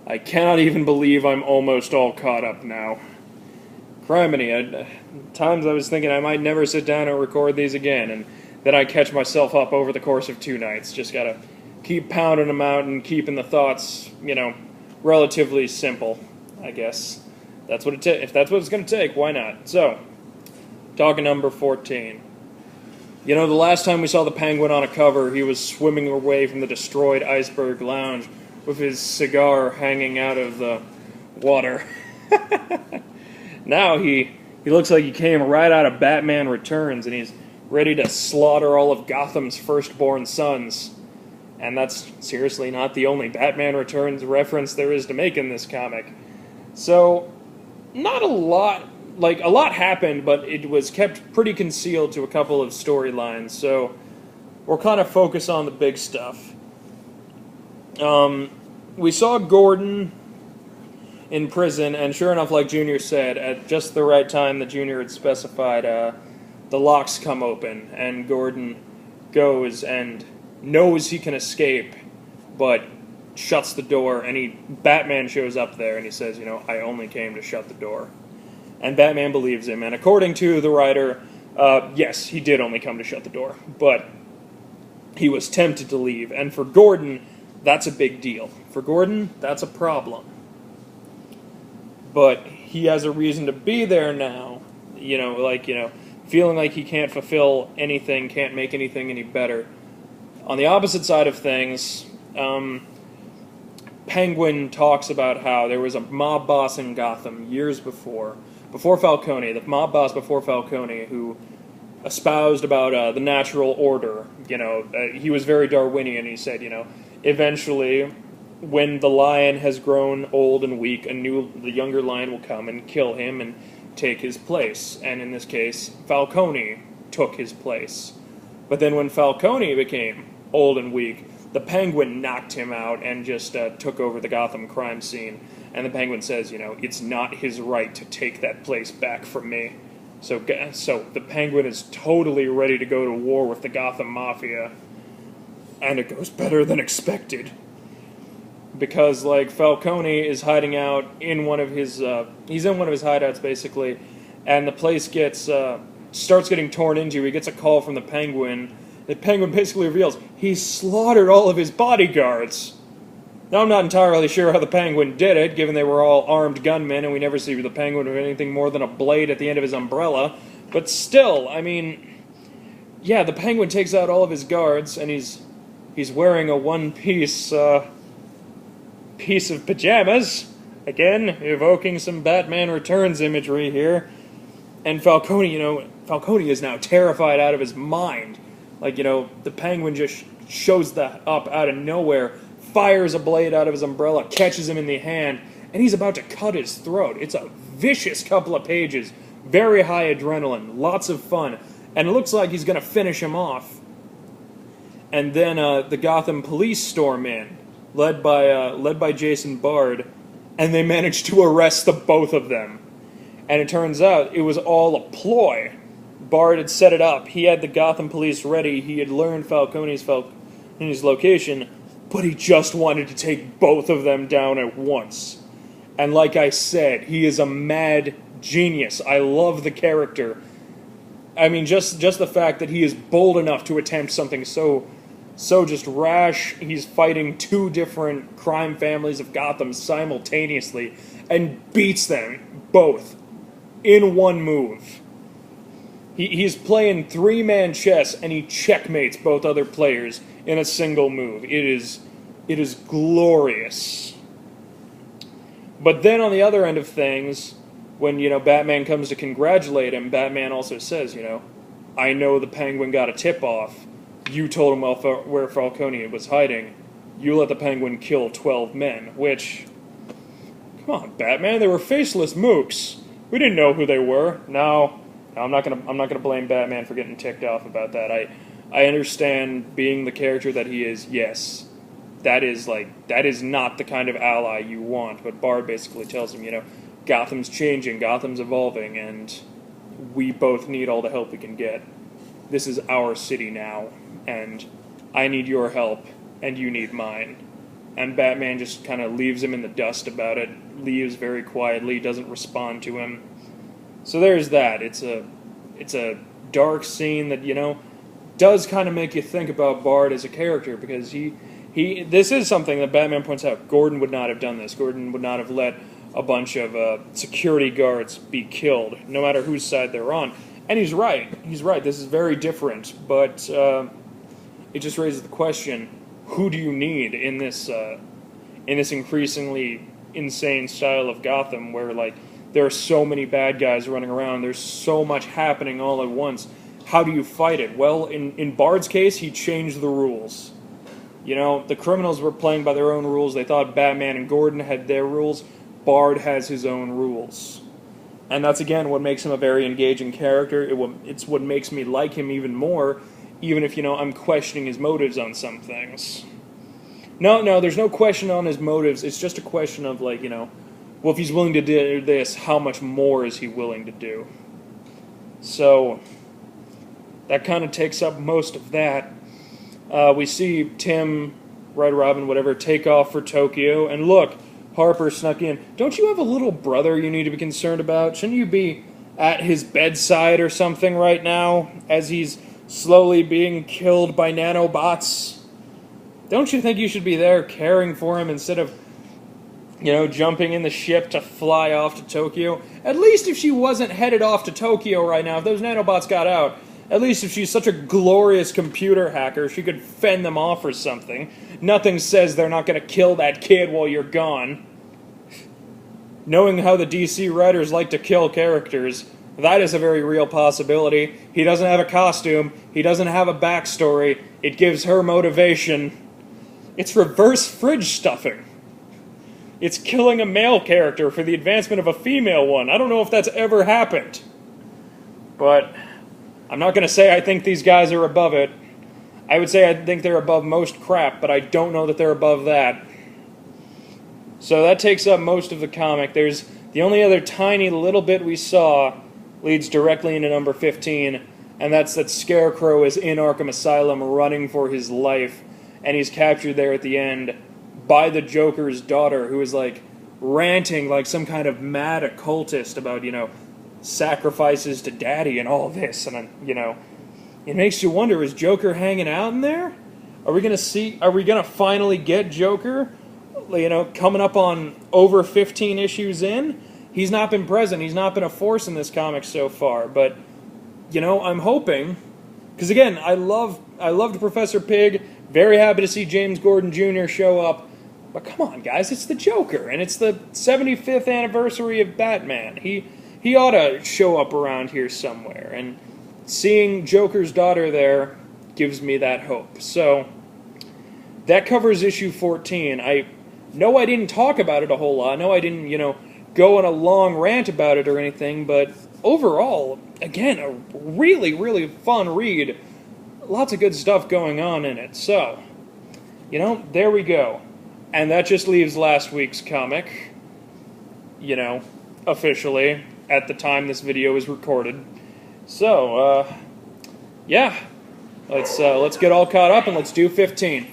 I cannot even believe I'm almost all caught up now. Criminy, times I was thinking I might never sit down and record these again, and then I catch myself up over the course of 2 nights. Just gotta keep pounding them out and keeping the thoughts, relatively simple, I guess. If that's what it's gonna take, why not? So, talking number 14. The last time we saw the Penguin on a cover, he was swimming away from the destroyed Iceberg Lounge with his cigar hanging out of the water. Now he looks like he came right out of Batman Returns, and he's ready to slaughter all of Gotham's firstborn sons. And that's seriously not the only Batman Returns reference there is to make in this comic. So, not a lot. A lot happened, but it was kept pretty concealed to a couple of storylines, so we'll kind of focus on the big stuff. We saw Gordon in prison, and sure enough, like Junior said, at just the right time the Junior had specified, the locks come open, and Gordon goes and knows he can escape, but shuts the door, and Batman shows up there, and he says, I only came to shut the door. And Batman believes him, and according to the writer, yes, he did only come to shut the door, but he was tempted to leave, and for Gordon, that's a big deal. For Gordon, that's a problem. But he has a reason to be there now, feeling like he can't fulfill anything, can't make anything any better. On the opposite side of things, Penguin talks about how there was a mob boss in Gotham years before Falcone, the mob boss before Falcone, who espoused about the natural order. He was very Darwinian. He said, eventually, when the lion has grown old and weak, the younger lion will come and kill him and take his place. And in this case, Falcone took his place. But then when Falcone became old and weak, the Penguin knocked him out and just took over the Gotham crime scene. And the Penguin says, it's not his right to take that place back from me. So the Penguin is totally ready to go to war with the Gotham Mafia. And it goes better than expected. Because, Falcone is hiding out in one of his... he's in one of his hideouts, basically. And the place starts getting torn into. He gets a call from the Penguin. The Penguin basically reveals he slaughtered all of his bodyguards. Now, I'm not entirely sure how the Penguin did it, given they were all armed gunmen, and we never see the Penguin with anything more than a blade at the end of his umbrella. But still, the Penguin takes out all of his guards, and he's wearing a one-piece piece of pajamas. Again, evoking some Batman Returns imagery here. And Falcone, Falcone is now terrified out of his mind. The Penguin just shows up out of nowhere, fires a blade out of his umbrella, catches him in the hand, and he's about to cut his throat. It's a vicious couple of pages, very high adrenaline, lots of fun, and it looks like he's going to finish him off. And then the Gotham police storm in, led by Jason Bard, and they manage to arrest the both of them. And it turns out it was all a ploy. Bard had set it up. He had the Gotham police ready. He had learned Falcone's location, but he just wanted to take both of them down at once. And like I said, he is a mad genius. I love the character. Just the fact that he is bold enough to attempt something so just rash. He's fighting two different crime families of Gotham simultaneously and beats them both in one move. He's playing three-man chess, and he checkmates both other players in a single move. It is glorious. But then on the other end of things, when, Batman comes to congratulate him, Batman also says, I know the Penguin got a tip-off. You told him where Falcone was hiding. You let the Penguin kill 12 men, which... Come on, Batman, they were faceless mooks. We didn't know who they were. No, I'm not gonna blame Batman for getting ticked off about that. I understand being the character that he is. Yes, that is not the kind of ally you want. But Bard basically tells him, Gotham's changing, Gotham's evolving, and we both need all the help we can get. This is our city now, and I need your help, and you need mine. and Batman just kind of leaves him in the dust about it, leaves very quietly, doesn't respond to him. So there's that. It's a dark scene that, does kind of make you think about Bard as a character, because this is something that Batman points out. Gordon would not have done this. Gordon would not have let a bunch of security guards be killed, no matter whose side they're on. And he's right. He's right. This is very different, but it just raises the question: who do you need in this increasingly insane style of Gotham, where there are so many bad guys running around, there's so much happening all at once? How do you fight it? Well, in Bard's case, he changed the rules. The criminals were playing by their own rules. They thought Batman and Gordon had their rules. Bard has his own rules. And that's, again, what makes him a very engaging character. It's what makes me like him even more, even if, I'm questioning his motives on some things. No, there's no question on his motives. It's just a question of, well, if he's willing to do this, how much more is he willing to do? So that kind of takes up most of that. We see Tim, Red Robin, whatever, take off for Tokyo, and look, Harper snuck in. Don't you have a little brother you need to be concerned about? Shouldn't you be at his bedside or something right now, as he's slowly being killed by nanobots? Don't you think you should be there caring for him instead of, jumping in the ship to fly off to Tokyo? At least if she wasn't headed off to Tokyo right now, if those nanobots got out, at least if she's such a glorious computer hacker, she could fend them off or something. Nothing says they're not going to kill that kid while you're gone. Knowing how the DC writers like to kill characters, that is a very real possibility. He doesn't have a costume. He doesn't have a backstory. It gives her motivation. It's reverse fridge stuffing. It's killing a male character for the advancement of a female one. I don't know if that's ever happened. But I'm not going to say I think these guys are above it. I would say I think they're above most crap, but I don't know that they're above that. So that takes up most of the comic. There's the only other tiny little bit we saw leads directly into number 15, and that's that Scarecrow is in Arkham Asylum running for his life, and he's captured there at the end by the Joker's daughter, who is ranting like some kind of mad occultist about, sacrifices to daddy and all this, and it makes you wonder, is Joker hanging out in there? Are we gonna finally get Joker, coming up on over 15 issues in? He's not been present, he's not been a force in this comic so far, but I'm hoping, because again, I loved Professor Pig, very happy to see James Gordon Jr. show up, but come on guys, it's the Joker, and it's the 75th anniversary of Batman. He ought to show up around here somewhere, and seeing Joker's daughter there gives me that hope. So, that covers issue 14. I know I didn't talk about it a whole lot. I know I didn't, go on a long rant about it or anything, but overall, again, a really, really fun read. Lots of good stuff going on in it. So, there we go. And that just leaves last week's comic, officially, at the time this video is recorded. So, yeah, let's get all caught up and let's do 15.